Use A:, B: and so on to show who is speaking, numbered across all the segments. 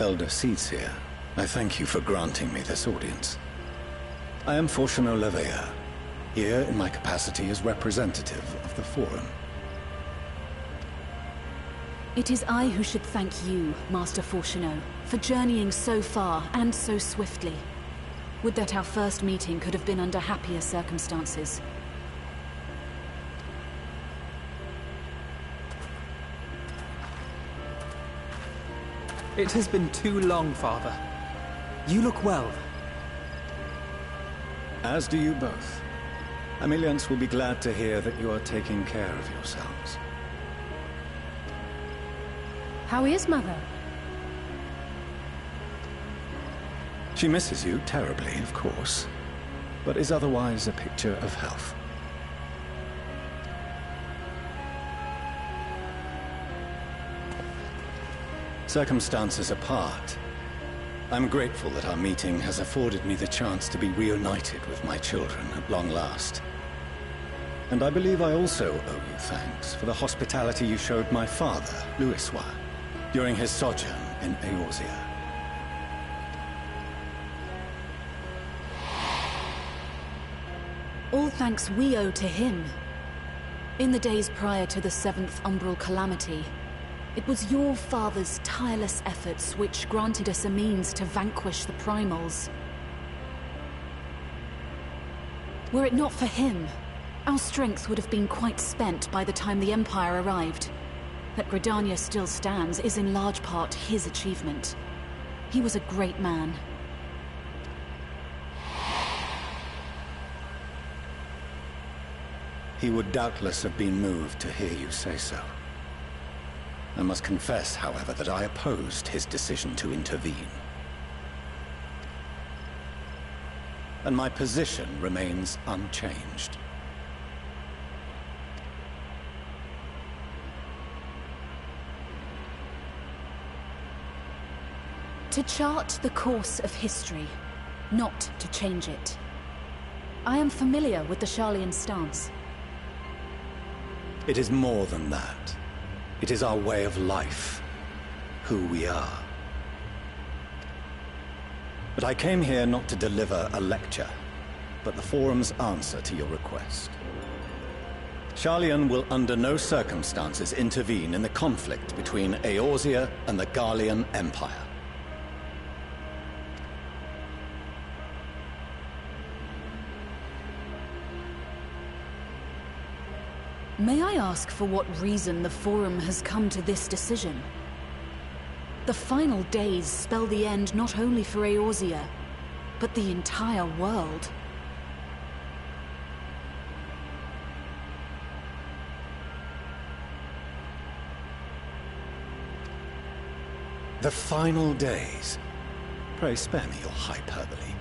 A: Elder Seedseer, I thank you for granting me this audience. I am Fortuno Levea, here in my capacity as representative of the Forum.
B: It is I who should thank you, Master Fortuno, for journeying so far and so swiftly. Would that our first meeting could have been under happier circumstances.
C: It has been too long, Father. You look well.
A: As do you both. Ameliance will be glad to hear that you are taking care of yourselves.
D: How is Mother?
A: She misses you terribly, of course, but is otherwise a picture of health. Circumstances apart, I'm grateful that our meeting has afforded me the chance to be reunited with my children at long last. And I believe I also owe you thanks for the hospitality you showed my father, Louiswa, during his sojourn in Eorzea.
B: All thanks we owe to him. In the days prior to the 7th Umbral Calamity, it was your father's tireless efforts which granted us a means to vanquish the Primals. Were it not for him, our strength would have been quite spent by the time the Empire arrived. That Gridania still stands is in large part his achievement. He was a great man.
A: He would doubtless have been moved to hear you say so. I must confess, however, that I opposed his decision to intervene. And my position remains unchanged.
B: To chart the course of history, not to change it. I am familiar with the Sharlayan stance.
A: It is more than that. It is our way of life, who we are. But I came here not to deliver a lecture, but the Forum's answer to your request. Sharlayan will under no circumstances intervene in the conflict between Eorzea and the Garlean Empire.
B: May I ask for what reason the Forum has come to this decision? The final days spell the end not only for Eorzea, but the entire world.
A: The final days? Pray spare me your hyperbole.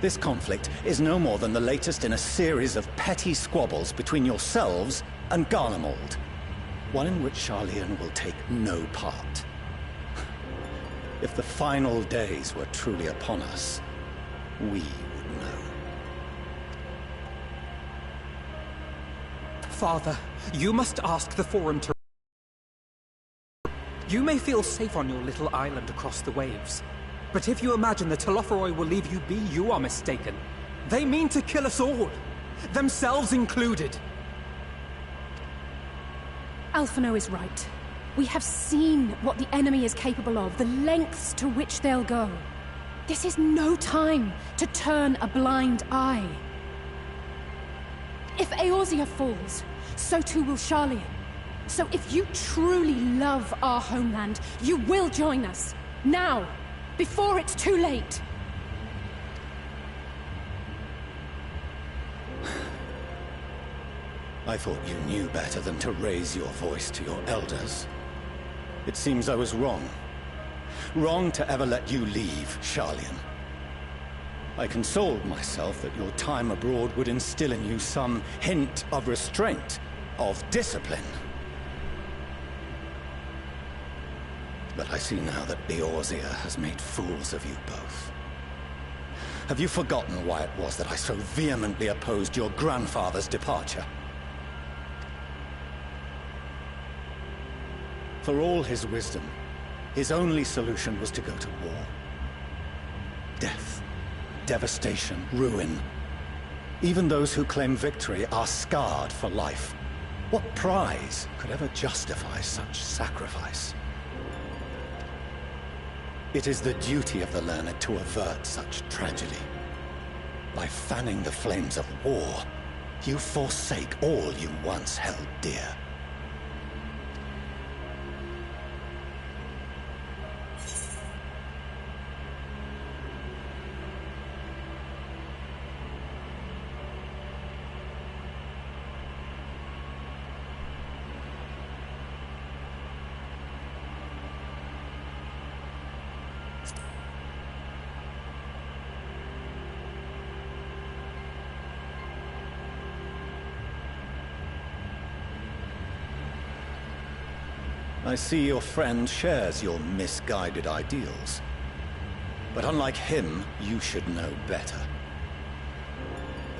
A: This conflict is no more than the latest in a series of petty squabbles between yourselves and Garlemald, one in which Sharlayan will take no part. If the final days were truly upon us, we would know.
C: Father, you must ask the Forum to... You may feel safe on your little island across the waves. But if you imagine that Telophoroi will leave you be, you are mistaken. They mean to kill us all, themselves included.
D: Alphino is right. We have seen what the enemy is capable of, the lengths to which they'll go. This is no time to turn a blind eye. If Eorzea falls, so too will Sharlayan. So if you truly love our homeland, you will join us. Now! Before it's too late!
A: I thought you knew better than to raise your voice to your elders. It seems I was wrong. Wrong to ever let you leave, Sharlayan. I consoled myself that your time abroad would instill in you some hint of restraint, of discipline. But I see now that Eorzea has made fools of you both. Have you forgotten why it was that I so vehemently opposed your grandfather's departure? For all his wisdom, His only solution was to go to war. Death, devastation, ruin. Even those who claim victory are scarred for life. What prize could ever justify such sacrifice? It is the duty of the learned to avert such tragedy. By fanning the flames of war, you forsake all you once held dear. I see your friend shares your misguided ideals. But unlike him, you should know better.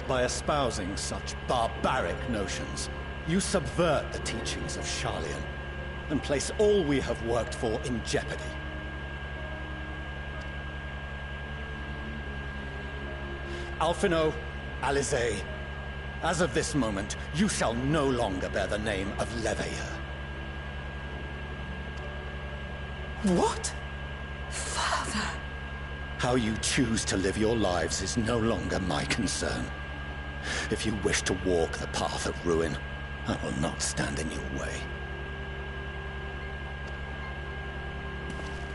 A: By espousing such barbaric notions, you subvert the teachings of Sharlayan and place all we have worked for in jeopardy. Alphinaud, Alizé, as of this moment, you shall no longer bear the name of Leveilleur.
C: What?
D: Father!
A: How you choose to live your lives is no longer my concern. If you wish to walk the path of ruin, I will not stand in your way.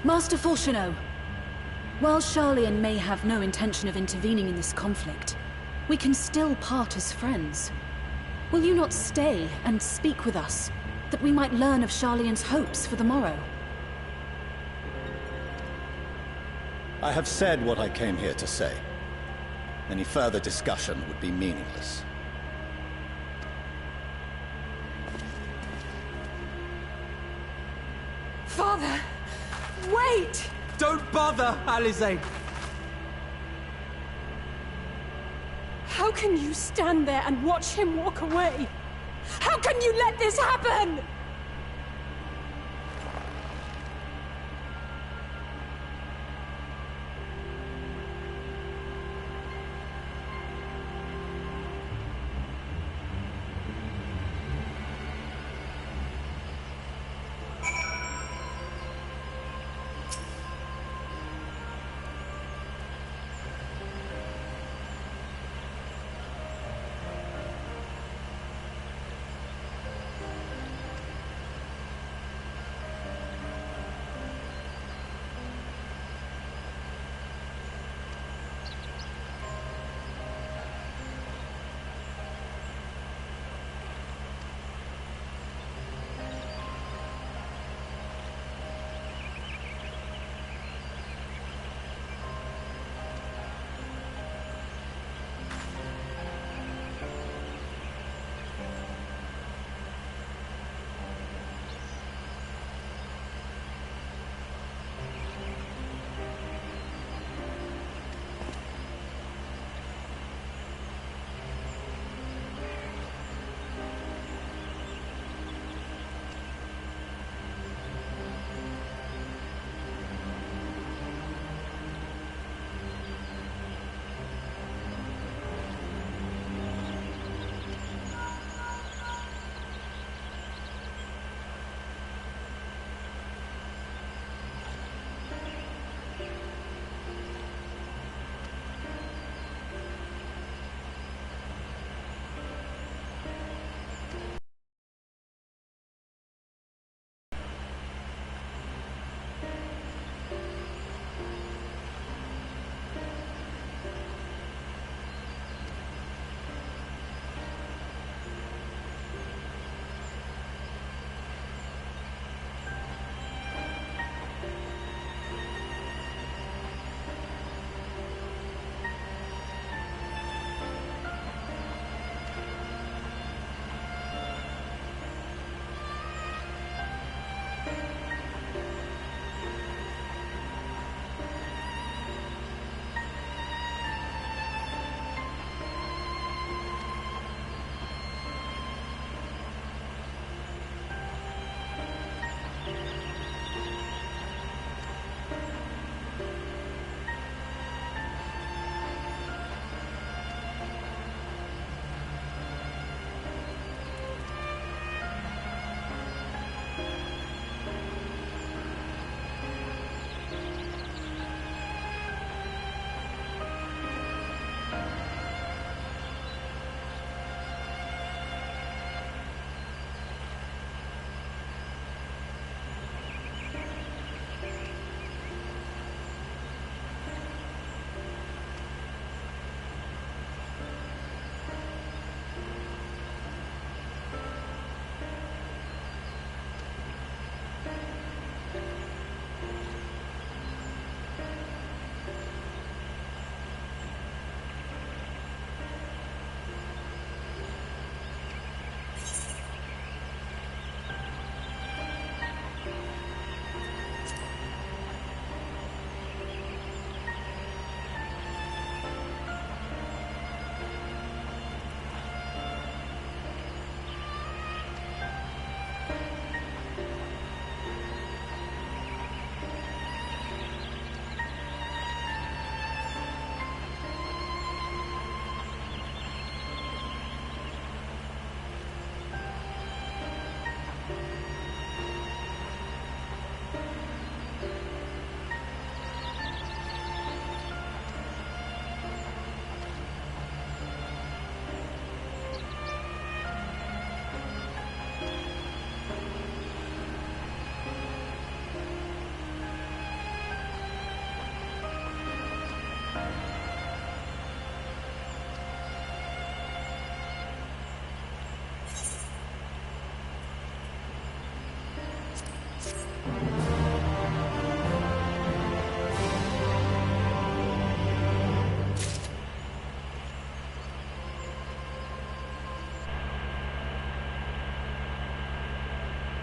B: Master Fourcheneau, while Sharlayan may have no intention of intervening in this conflict, we can still part as friends. Will you not stay and speak with us, that we might learn of Sharlayan's hopes for the morrow?
A: I have said what I came here to say. Any further discussion would be meaningless.
D: Father! Wait!
C: Don't bother, Alizé!
D: How can you stand there and watch him walk away? How can you let this happen?